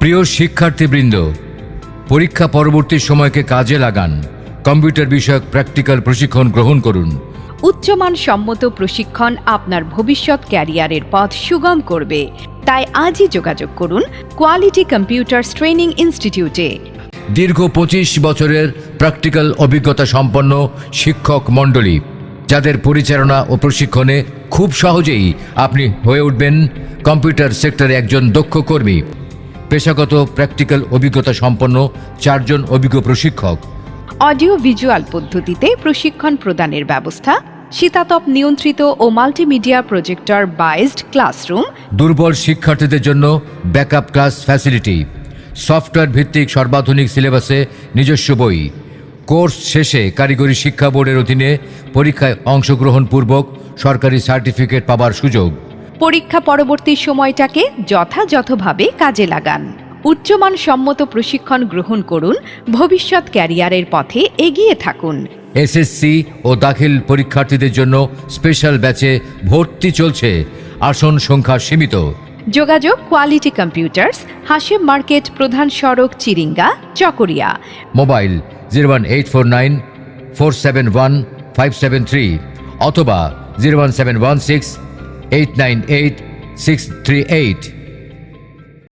প্রিয় শিক্ষার্থীবৃন্দ, পরীক্ষা পরবর্তী সময়কে কাজে লাগান। কম্পিউটার বিষয়ক প্র্যাকটিক্যাল প্রশিক্ষণ গ্রহণ করুন। উচ্চমানসম্মত প্রশিক্ষণ আপনার ভবিষ্যৎ ক্যারিয়ারের পথ সুগম করবে। তাই আজই যোগাযোগ করুন কোয়ালিটি কম্পিউটার্স ট্রেনিং ইনস্টিটিউটে। দীর্ঘ 25 বছরের প্র্যাকটিক্যাল অভিজ্ঞতা সম্পন্ন শিক্ষক মণ্ডলী, যাদের পরিচালনা ও প্রশিক্ষণে খুব সহজেই আপনি হয়ে উঠবেন কম্পিউটার সেক্টরে একজন দক্ষ কর্মী। পেশাগত প্র্যাকটিক্যাল অভিজ্ঞতা সম্পন্ন 4 জন অভিজ্ঞ প্রশিক্ষক। অডিও ভিজুয়াল পদ্ধতিতে প্রশিক্ষণ প্রদানের ব্যবস্থা, শীতাতপ নিয়ন্ত্রিত ও মাল্টিমিডিয়া প্রজেক্টর বাইজড ক্লাসরুম, দুর্বল শিক্ষার্থীদের জন্য ব্যাকআপ ক্লাস ফ্যাসিলিটি, সফটওয়্যার ভিত্তিক সর্বাধুনিক সিলেবাসে নিজস্ব বই, কোর্স শেষে কারিগরি শিক্ষা বোর্ডের অধীনে পরীক্ষায় অংশগ্রহণপূর্বক সরকারি সার্টিফিকেট পাবার সুযোগ। পরীক্ষা পরবর্তী সময়টাকে যথাযথভাবে কাজে লাগান। উচ্চমানসম্মত প্রশিক্ষণ গ্রহণ করুন, ভবিষ্যৎ ক্যারিয়ারের পথে এগিয়ে থাকুন। এসএসসি ও দাখিল পরীক্ষার্থীদের জন্য স্পেশাল ব্যাচে ভর্তি চলছে। আসন সংখ্যা সীমিত। যোগাযোগ কোয়ালিটি কম্পিউটার্স, হাশেম মার্কেট, প্রধান সড়ক, চিরিঙ্গা, চকরিয়া। মোবাইল 01849 471 573 অথবা 01716 898 638।